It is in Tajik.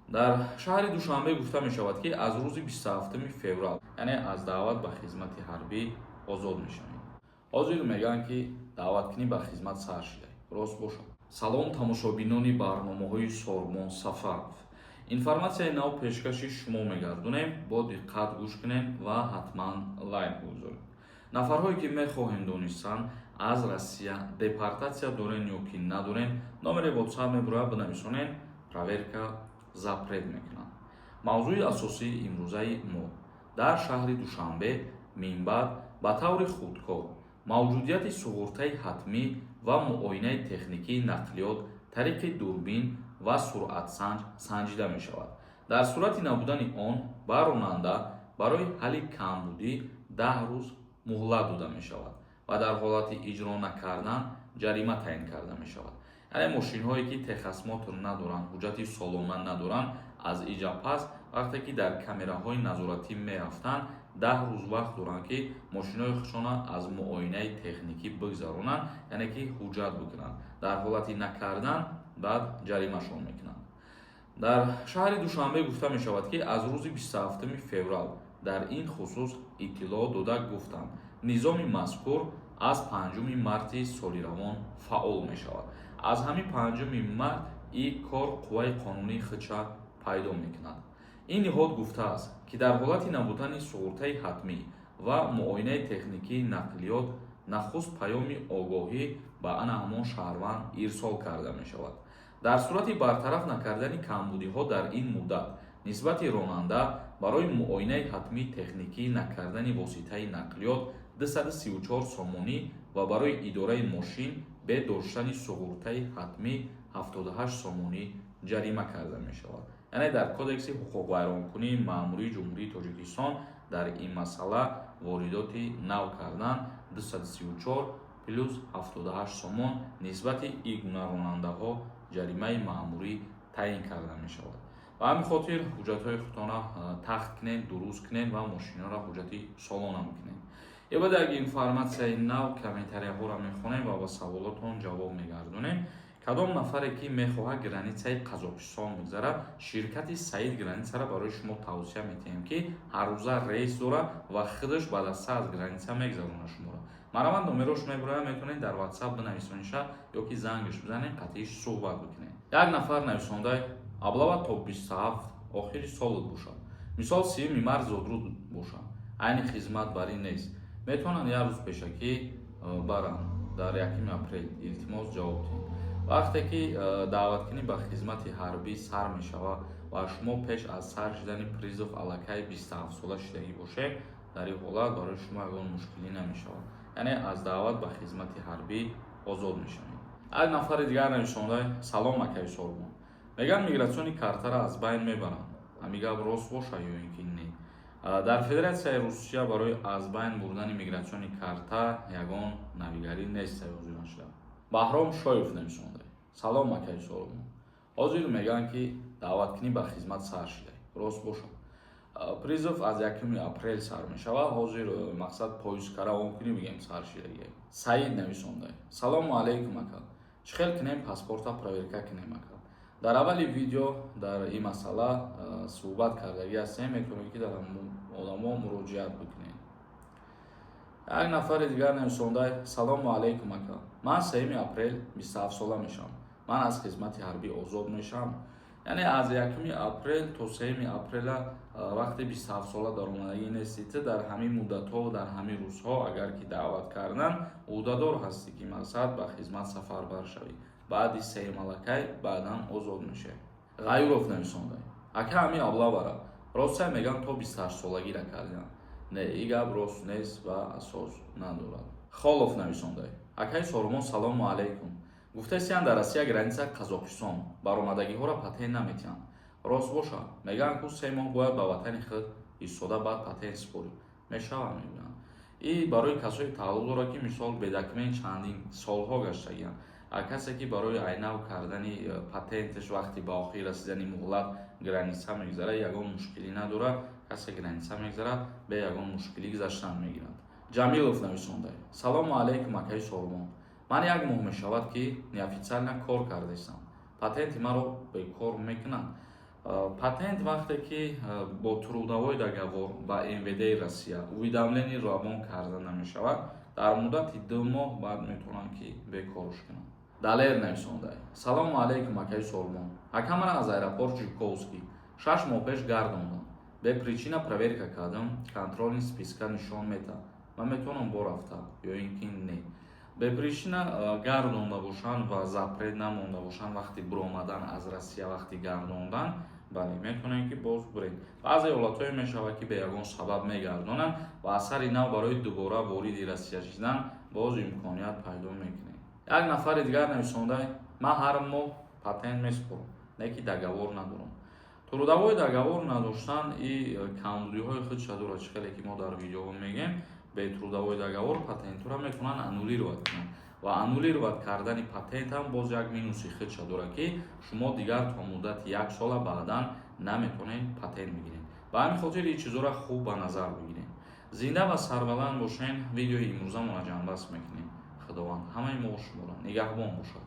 дар шаҳри Душанбе гуфта мешавад, ки аз рӯзи 27 феврал, яъне аз даъват ба хизмати ҳарбӣ озод мешавем. ҳозир мегӯянд, ки даъваткунӣ ба хизмат сар шуда. Рост бошад. Салом тамошобинони барномаҳои Сормон Сафаров. Информатсияи нав пешкаши шумо мегардонем. Бо диққат гӯш кунем ва ҳатман лайк бигузоред. Нафарҳое ки мехоҳем донистанд аз Россия депортатсия дорен ё ки надорен, номери WhatsApp мебурад бинависонен, проверка запрет мекунанд. мавзӯи асосии имрӯзаи мо дар шаҳри Душанбе минбаъд ба таври худкор мавҷудияти суғуртаи ҳатмӣ ва муоинаи техникии нақлиёт тариқи дурбин ва суръатсанҷ санҷида мешавад. Дар сурати набудани он ба ронанда барои ҳалли камбудӣ 10 рӯз муҳлат дода мешавад ва дар ҳолати иҷро накардан ҷарима таъин карда мешавад. яъне мошинҳое ки техосмотр надоранд, ҳуҷҷати солона надоранд, аз иҷа пас вақте ки дар камераҳои назоратӣ мерафтанд 10 рӯз вақт доранд, ки мошинои худшона аз муоинаи техникӣ бигзаронанд, яъне ки ҳуҷҷат бикунанд. Дар ҳолати накардан баъд ҷаримашон мекунанд. дар шаҳри Душанбе гуфта мешавад, ки аз рӯзи 27 феврал дар ин хусус иттилоъ дода гуфтанд, низоми мазкур аз 5 марти соли равон фаъол мешавад. аз ҳамин 5 март ин кор қувваи қонунии худша пайдо мекунад. ин ниҳод гуфтааст, ки дар ҳолати набудани суғуртаи ҳатмӣ ва муоинаи техникии нақлиёт нахуст паёми огоҳӣ ба ана ҳамон шаҳрванд ирсол карда мешавад. дар сурати бартараф накардани камбудиҳо дар ин муддат нисбати ронанда барои муоинаи ҳатмии техникии накардани воситаи нақлиёт 234 сомонӣ ва барои идораи мошин бе доштани суғуртаи ҳатмӣ 78 сомонӣ ҷарима карда мешавад. яъне дар кодекси ҳуқуқвайронкунии маъмурии ҷумҳурии Тоҷикистон дар ин масъала воридоти нав кардан 234 плюс 78 сомон нисбати ин гуна ронандаҳо ҷаримаи маъмурӣ таъин карда мешавад. ба ҳамин хотир ҳуҷҷатҳои худтонро тахт кунед, дуруст кунед ва мошинаро ҳуҷҷати солона мекунед. ибода як информатсияи нав комментарияҳоро мехонем ва ба саволотон ҷавоб мегардонем. кадом нафаре ки мехоҳад границаи Қазоқистон бигзарад, ширкати Саид границаро барои шумо тавсия метиҳем, ки ҳаррӯза рейс дорад ва худаш ба даста аз граница мегзаронад шуморо. мараман номерош мебурад, метавонед дар WhatsApp бинависониша ё ки зангаш бизанед, қатъиш суҳбат бикунед. як нафар нависонда аблава то 27 охири солот бошад. мисол 30 март зодруд бошад. айни хизмат бар ин нест. метавонанд як рӯз пешакӣ баранд дар 1 апрел илтимос ҷавоб диҳед. вақте ки даъваткунӣ ба хизмати ҳарбӣ сар мешавад ва шумо пеш аз сар шудани призов аллакай 27 сола шудагӣ бошед, дар ин ҳолат барои шумо ягон мушкилӣ намешавад. яъне аз даъват ба хизмати ҳарбӣ озод мешавед. як нафари дигар нависонда салом акаи Сормон. мегӯянд мигратсиони картаро аз байн мебаранд. ҳамин гап рост бошад ё ин ки не? дар Федератсияи Русия барои аз байн бурдани мигратсиони карта ягон навигарӣ нест ҳозир шуда. Баҳром Шоев нависонда. салом акаи Сормон. ҳозир мегӯянд, ки даъваткунӣ ба хизмат сар шуда. рост бошад. призов аз 1 апрел сар мешавад. ҳозир мақсад поискара он кунӣ бигем сар шуда. Саид нависонда. салому алайкум ака. чӣ хел кунем паспорта проверка кунем ака? дар аввали видео дар ин масъала суҳбат кардагӣ ҳастем. метавонед ки дар одамо муроҷиат бикунед. як нафари дигар нависонда салому алайкум ака. ман 3 апрел 27 сола мешавам. ман аз хизмати ҳарбӣ озод мешавам. яъне аз 1 апрел то 3 апрела вақти 27 сола дар омадагӣ нестите. дар ҳамин муддатҳо дар ҳамин рӯзҳо агар ки даъват кардан ӯҳдадор ҳастӣ, ки мақсад ба хизмат сафарбар шавӣ. баъди 3 малакай баъдан озод мешавӣ. ғаюров нависонда. ака ҳамин аблавара ростия мегӯянд то 28 солагира кардиам. не, ин гап рост нест ва асос надорад. холов нависонда. акаи Сормон салому алайкум. гуфтастиян дар Россия граница Қазоқистон баромадагиҳоро патент наметиҳанд. рост бошад? мегӯянд ку 3 моҳ бояд ба ватани худ истода баъд патент супорӣ. мешавад мегӯянд. ин барои касои тааллуқ дорад, ки мисол бедокумент чандин солҳо гаштагиянд. касе ки барои айнав кардани патенташ вақти ба охир расидани муҳлат граница мегзарад, ягон мушкилӣ надорад. касе граница мегзарад, бе ягон мушкилӣ гузаштан мегирад. ҷамилов нависонда. салому алайкум акаи Сормон. ман 1 моҳ мешавад, ки неофициально кор кардаистам. патенти маро бекор мекунанд. Патент вақте ки бо трудовой договор ба МВД Россия уведомление равон карда намешавад, дар муддати 2 моҳ баъд метавонанд ки бекорш кунанд. Далер нависондай: салому алейкум акаи Солмон. Акамара аз аэропорт Жуковский 6 моҳ пеш гардондам. Бе причина проверка кардам, контрольни списка нишон метавад ва метавонам борафта ё ин ки не. Бе причина гардонда бошанд ва запрет намонда бошанд вақти биромадан аз Россия вақти гардондан, бале метавонем ки боз бурем. Баъзе ҳолатҳое мешавад ки бе ягон сабаб мегардонанд ва асари нав барои дубора вориди Россия шудан боз имконият пайдо мекунем. Як нафари дигар нависондай: ман ҳар моҳ патент месупорам, не ки договор надорам. Трудовой договор надоштан и камбудиҳои худша дорад. Хеле ки мо дар видео мегем, бе трудовой договор патентура метавонанд аннулировать кунанд ва аннулировать кардани патент ҳам боз як минуси худша дорад ки шумо дигар то муддати 1 сола баъдан наметавонед патент бигиред. Ба ҳамин хотир ин чизора хуб ба назар бигиред. Зинда ва сарбаланд бошен. Видеои имрӯзамона ҷанбаст мекунем. Худованд ҳамаи мо шуморо нигаҳбон бошад.